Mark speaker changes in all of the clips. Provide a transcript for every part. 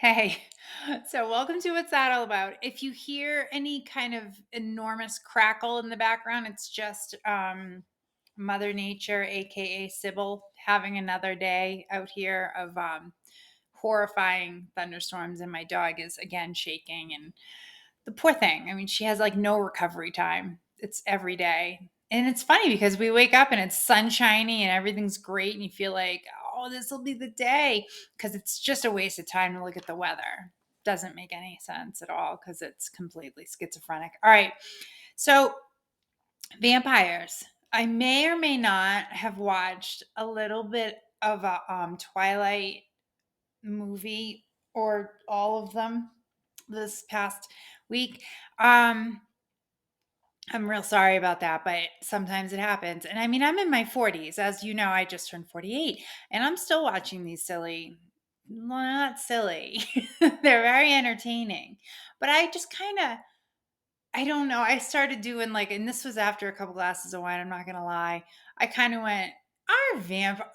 Speaker 1: Hey, so welcome to What's That All About? If you hear any kind of enormous crackle in the background, it's just Mother Nature, aka Sybil, having another day out here of horrifying thunderstorms, and my dog is again shaking. And the poor thing, I mean, she has like no recovery time. It's every day. And it's funny because we wake up and it's sunshiny and everything's great, and you feel like, oh, this will be the day because it's just a waste of time to look at the weather. Doesn't make any sense at all because it's completely schizophrenic. All right. So, vampires. I may or may not have watched a little bit of a Twilight movie or all of them this past week. Um, I'm real sorry about that, but sometimes it happens. And I mean, I'm in my 40s. As you know, I just turned 48, and I'm still watching these silly, well, not silly. They're very entertaining. But I just kind of, I don't know. I started doing like, and this was after a couple glasses of wine, I'm not going to lie. I kind of went, are vampires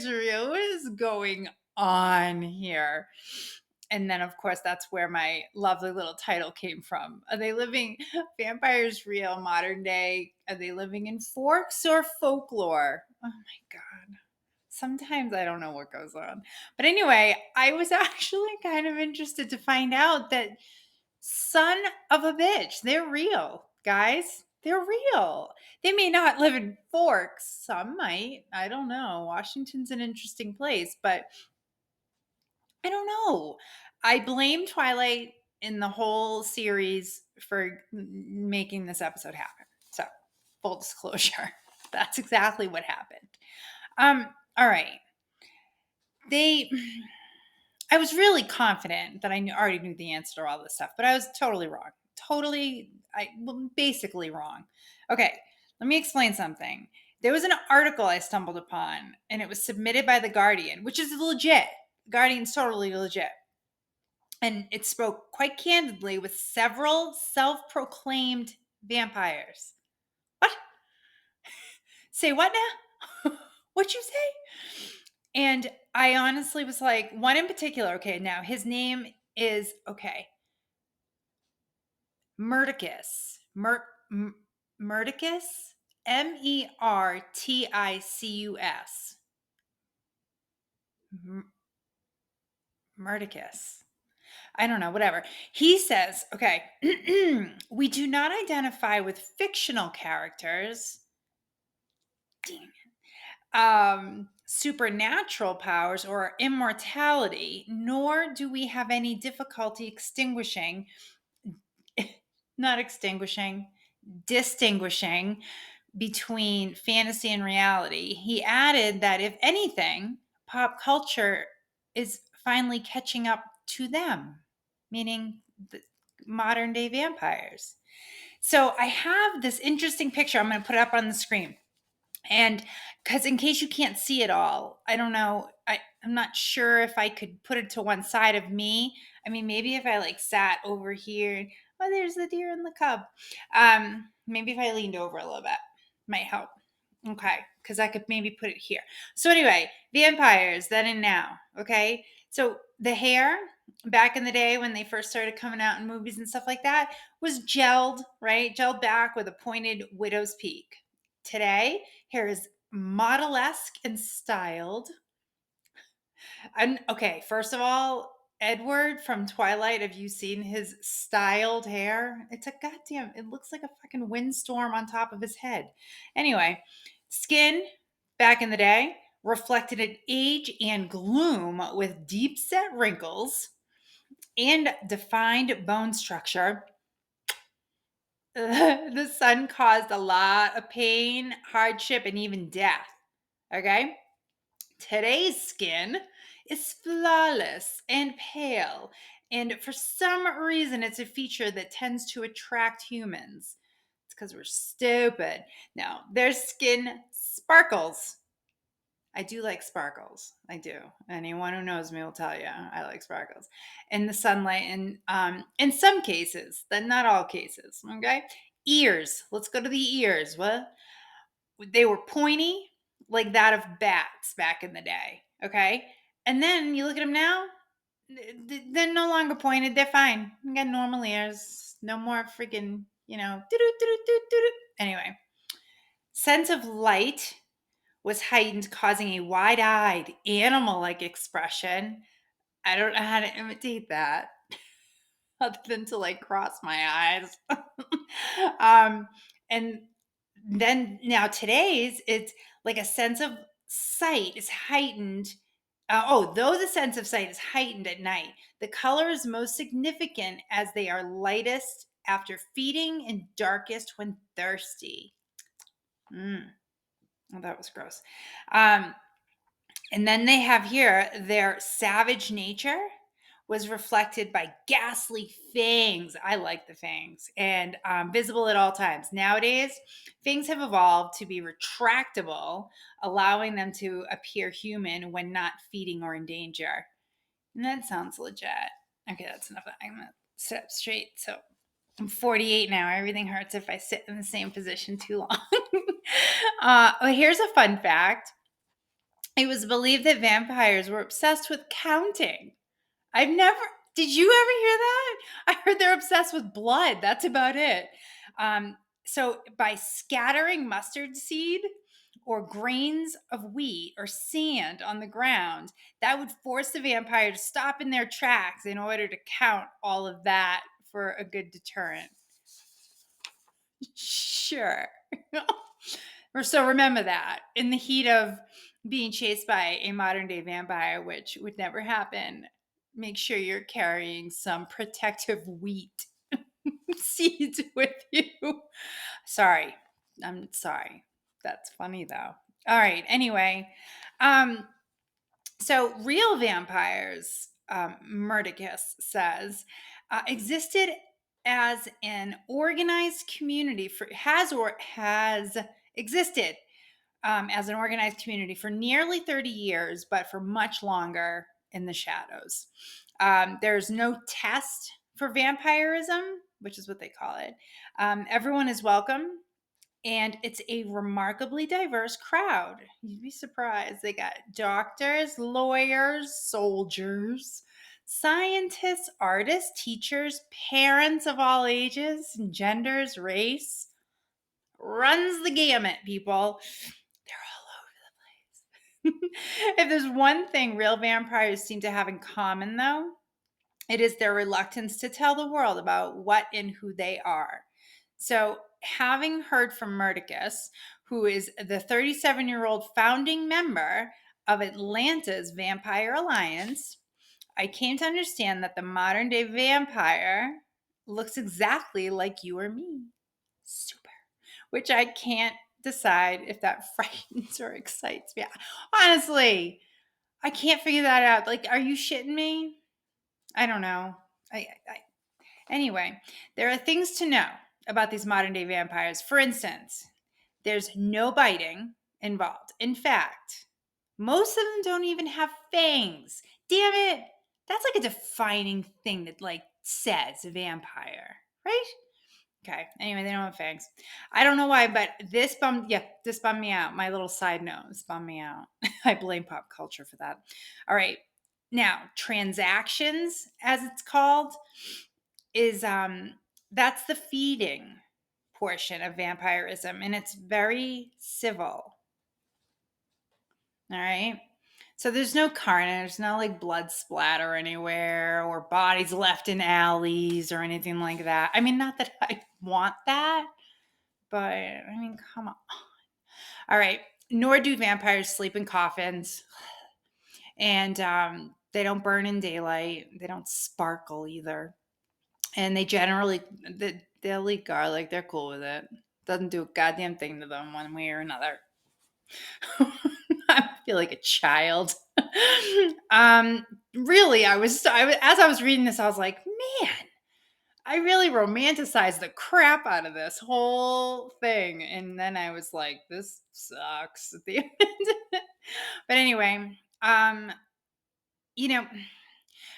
Speaker 1: real? What is going on here? And then, of course, that's where my lovely little title came from. Are they living vampires real modern day? Are they living in Forks or folklore? Oh my God. Sometimes I don't know what goes on. But anyway, I was actually kind of interested to find out that son of a bitch, they're real, guys. They're real. They may not live in Forks. Some might. I don't know. Washington's an interesting place, but I don't know. I blame Twilight in the whole series for making this episode happen. So, full disclosure, that's exactly what happened. All right. They I was really confident that already knew the answer to all this stuff, but I was totally wrong. Basically wrong. Okay, let me explain something. There was an article I stumbled upon, and it was submitted by The Guardian, which is legit. Guardian's totally legit. And it spoke quite candidly with several self proclaimed vampires. What? Say what now? What'd you say? And I honestly was like, one in particular, okay, now his name is, okay, Murticus. Murticus? Merticus. Murticus. I don't know, whatever. He says, okay, we do not identify with fictional characters. Dang supernatural powers or immortality, nor do we have any difficulty not extinguishing, distinguishing between fantasy and reality. He added that if anything, pop culture is finally catching up to them, meaning the modern day vampires. So I have this interesting picture. I'm going to put it up on the screen. And because in case you can't see it all, I don't know. I'm not sure if I could put it to one side of me. I mean, maybe if I like sat over here, oh, there's the deer and the cub. Maybe if I leaned over a little bit, might help. Okay, because I could maybe put it here. So anyway, vampires then and now. Okay, so the hair back in the day when they first started coming out in movies and stuff like that was gelled, right? Gelled back with a pointed widow's peak. Today, hair is model-esque and styled. And okay, first of all, Edward from Twilight, have you seen his styled hair? It's a goddamn, it looks like a fucking windstorm on top of his head. Anyway, skin back in the day reflected an age and gloom with deep set wrinkles and defined bone structure. The sun caused a lot of pain, hardship, and even death. Okay? Today's skin is flawless and pale, and for some reason, it's a feature that tends to attract humans. It's because we're stupid. Now, their skin sparkles. I do like sparkles. I do. Anyone who knows me will tell you I like sparkles. In the sunlight, and in some cases, but not all cases. Okay. Ears. Let's go to the ears. What? They were pointy, like that of bats back in the day. Okay. And then you look at them now, they're no longer pointed. They're fine. You got normal ears. No more freaking, doo-doo-doo-doo-doo-doo. Anyway, sense of light was heightened, causing a wide-eyed, animal-like expression. I don't know how to imitate that other than to like cross my eyes. And then now today's, it's like a sense of sight is heightened. Though the sense of sight is heightened at night, the color is most significant as they are lightest after feeding and darkest when thirsty. Well, that was gross. And then they have here their savage nature was reflected by ghastly fangs. I like the fangs and visible at all times. Nowadays, fangs have evolved to be retractable, allowing them to appear human when not feeding or in danger. And that sounds legit. Okay, that's enough. I'm going to sit up straight. So I'm 48 now. Everything hurts if I sit in the same position too long. Here's a fun fact. It was believed that vampires were obsessed with counting. I've never, did you ever hear that? I heard they're obsessed with blood. That's about it. So by scattering mustard seed or grains of wheat or sand on the ground, that would force the vampire to stop in their tracks in order to count all of that for a good deterrent. Sure. So remember that in the heat of being chased by a modern day vampire, which would never happen, make sure you're carrying some protective wheat seeds with you. Sorry. I'm sorry. That's funny though. All right. Anyway, so real vampires, Murticus says, existed as an organized community has existed as an organized community for nearly 30 years, but for much longer in the shadows. There's no test for vampirism, which is what they call it. Everyone is welcome. And it's a remarkably diverse crowd. You'd be surprised. They got doctors, lawyers, soldiers, scientists, artists, teachers, parents of all ages, genders, race. Runs the gamut, people. They're all over the place. If there's one thing real vampires seem to have in common, though, it is their reluctance to tell the world about what and who they are. So, having heard from Murticus, who is the 37-year-old founding member of Atlanta's Vampire Alliance, I came to understand that the modern day vampire looks exactly like you or me. Super. Which I can't decide if that frightens or excites me. Honestly, I can't figure that out. Like, are you shitting me? I don't know. Anyway, there are things to know about these modern day vampires. For instance, there's no biting involved. In fact, most of them don't even have fangs. Damn it. That's like a defining thing that like says vampire, right? Okay. Anyway, they don't have fangs. I don't know why, but this bummed me out. My little side note, this bummed me out. I blame pop culture for that. All right. Now, transactions, as it's called, is that's the feeding portion of vampirism, and it's very civil. All right. So there's no carnage, no like blood splatter anywhere or bodies left in alleys or anything like that. I mean, not that I want that, but I mean, come on. All right. Nor do vampires sleep in coffins. And they don't burn in daylight. They don't sparkle either. And they generally, they'll eat garlic. They're cool with it. Doesn't do a goddamn thing to them one way or another. I feel like a child. Really, as I was reading this, I was like, man, I really romanticized the crap out of this whole thing. And then I was like, this sucks at the end. But anyway, you know,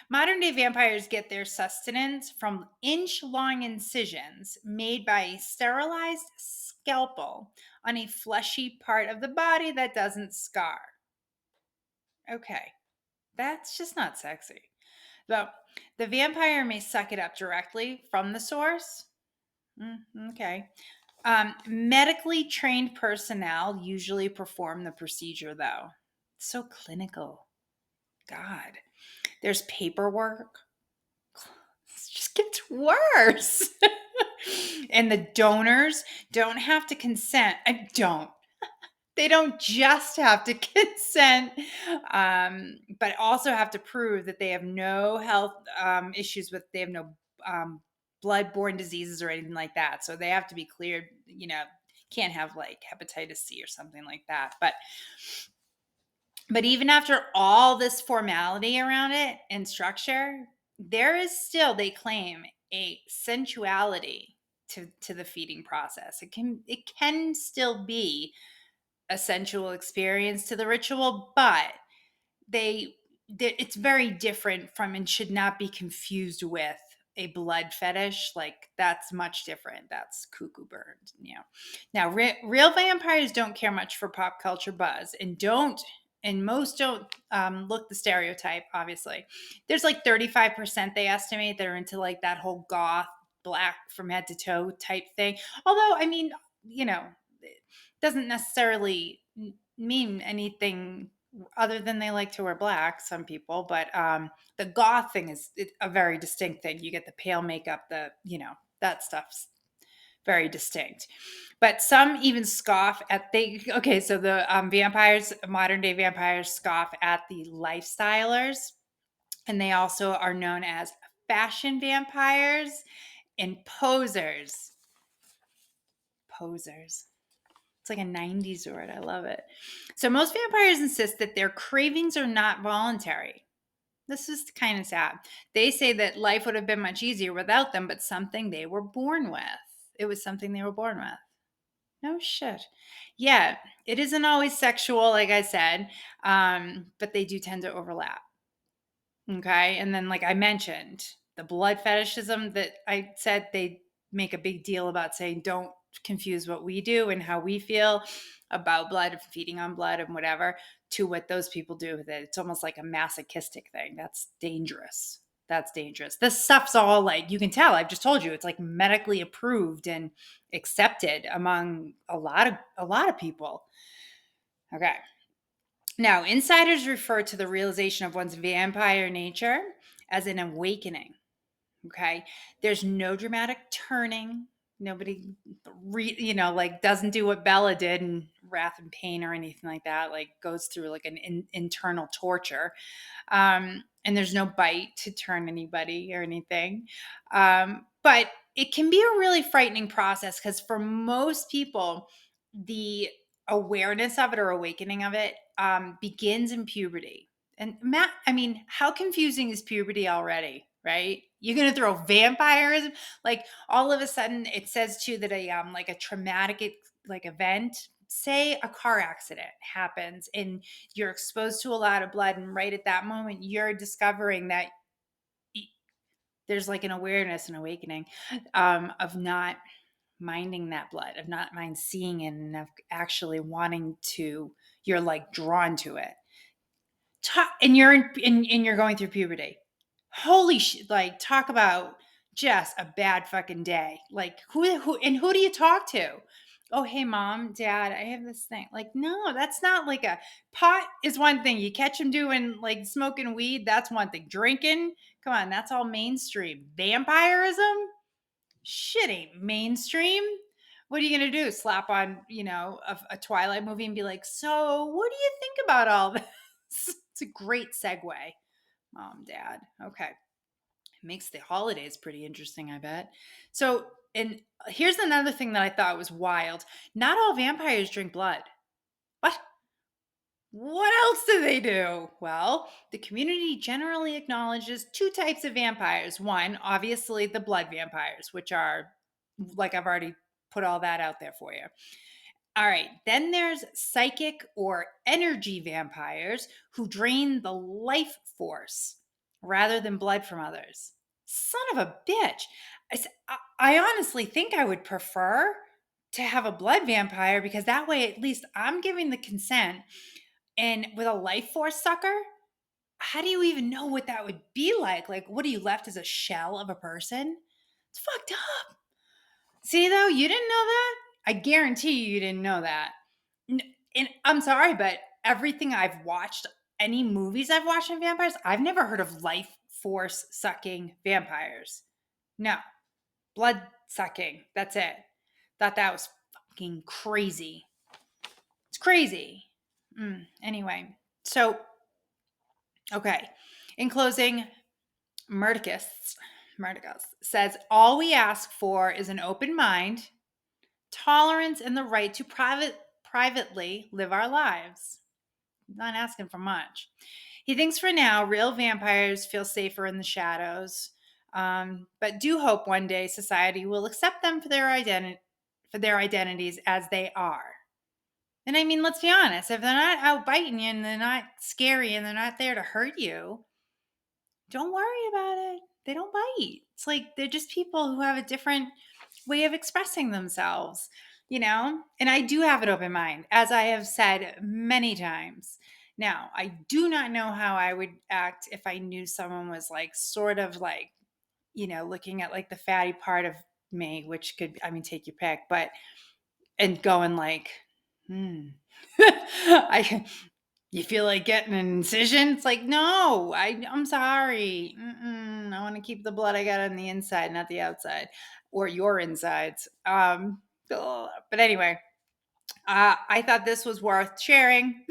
Speaker 1: modern day vampires get their sustenance from inch long incisions made by a sterilized scalpel on a fleshy part of the body that doesn't scar. Okay. That's just not sexy. So the vampire may suck it up directly from the source. Okay. Medically trained personnel usually perform the procedure, though. It's so clinical. God. There's paperwork. It just gets worse. And the donors don't have to consent. I don't. They don't just have to consent, but also have to prove that they have no health issues with, they have no blood-borne diseases or anything like that. So they have to be cleared, can't have like hepatitis C or something like that. But even after all this formality around it and structure, there is still, they claim, a sensuality to the feeding process. It can still be a sensual experience to the ritual, but it's very different from and should not be confused with a blood fetish. Like, that's much different. That's cuckoo bird. Now real vampires don't care much for pop culture buzz, and most don't look the stereotype. Obviously, there's like 35% they estimate that are into like that whole goth black from head to toe type thing. Although, I mean, it doesn't necessarily mean anything other than they like to wear black, some people. But the goth thing is a very distinct thing. You get the pale makeup, that stuff's very distinct. But some even scoff at so the vampires, modern day vampires, scoff at the lifestylers, and they also are known as fashion vampires and posers. Posers. It's like a 90s word. I love it. So most vampires insist that their cravings are not voluntary. This is kind of sad. They say that life would have been much easier without them, but something they were born with. It was something they were born with. No shit. Yeah, it isn't always sexual, like I said, but they do tend to overlap. Okay. And then, like I mentioned, the blood fetishism that I said, they make a big deal about saying, don't confuse what we do and how we feel about blood and feeding on blood and whatever to what those people do with it. It's almost like a masochistic thing. That's dangerous. That's dangerous. This stuff's all like, you can tell, I've just told you, it's like medically approved and accepted among a lot of people. Okay. Now, insiders refer to the realization of one's vampire nature as an awakening. Okay. There's no dramatic turning. Nobody, like doesn't do what Bella did in Wrath and Pain or anything like that. Like goes through like an internal torture. And there's no bite to turn anybody or anything. But it can be a really frightening process because for most people, the awareness of it or awakening of it begins in puberty. And Matt, I mean, how confusing is puberty already, right? You're gonna throw vampirism, like all of a sudden it says too that a traumatic like event, say a car accident happens and you're exposed to a lot of blood, and right at that moment you're discovering that there's like an awareness and awakening of not minding that blood, of not mind seeing it, and of actually wanting to, you're like drawn to it. And you're going through puberty. Holy shit! Like, talk about just a bad fucking day. Like, who do you talk to? Oh, hey, mom, dad, I have this thing. Like, no, that's not like a pot is one thing. You catch them doing like smoking weed, that's one thing. Drinking, come on, that's all mainstream. Vampirism, shit ain't mainstream. What are you gonna do? Slap on, a Twilight movie and be like, so what do you think about all this? It's a great segue. Mom, dad. Okay. Makes the holidays pretty interesting, I bet. So, and here's another thing that I thought was wild. Not all vampires drink blood. What? What else do they do? Well, the community generally acknowledges two types of vampires. One, obviously, the blood vampires, which are, like, I've already put all that out there for you. All right, then there's psychic or energy vampires who drain the life force rather than blood from others. Son of a bitch. I honestly think I would prefer to have a blood vampire because that way at least I'm giving the consent. And with a life force sucker, how do you even know what that would be like? Like, what are you left as a shell of a person? It's fucked up. See, though, you didn't know that? I guarantee you didn't know that. N- And I'm sorry, but everything I've watched, any movies I've watched on vampires, I've never heard of life force sucking vampires. No, blood sucking. That's it. Thought that was fucking crazy. It's crazy. Anyway, so, okay. In closing, Murticus says, all we ask for is an open mind, tolerance, and the right to privately live our lives. Not asking for much. He thinks for now, real vampires feel safer in the shadows, but do hope one day society will accept them for their identities as they are. And I mean, let's be honest, if they're not out biting you and they're not scary and they're not there to hurt you, don't worry about it. They don't bite. It's like they're just people who have a different way of expressing themselves, you know? And I do have an open mind, as I have said many times. Now, I do not know how I would act if I knew someone was like sort of like, looking at like the fatty part of me, which could, I mean, take your pick, but and going like, hmm. I you feel like getting an incision? It's like, no, I'm sorry. I want to keep the blood I got on the inside, not the outside, or your insides. But anyway, I thought this was worth sharing.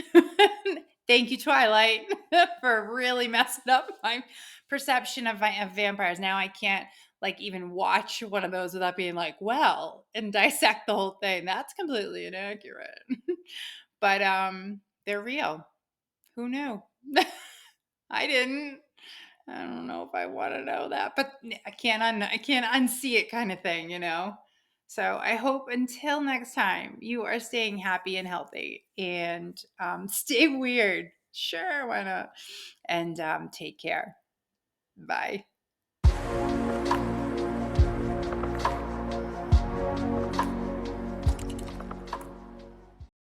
Speaker 1: Thank you, Twilight, for really messing up my perception of vampires. Now I can't like even watch one of those without being like, well, and dissect the whole thing. That's completely inaccurate. But they're real. Who knew? I didn't. I don't know if I want to know that, but I can't unsee it kind of thing, you know. So I hope until next time you are staying happy and healthy and stay weird. Sure, why not? And take care. Bye.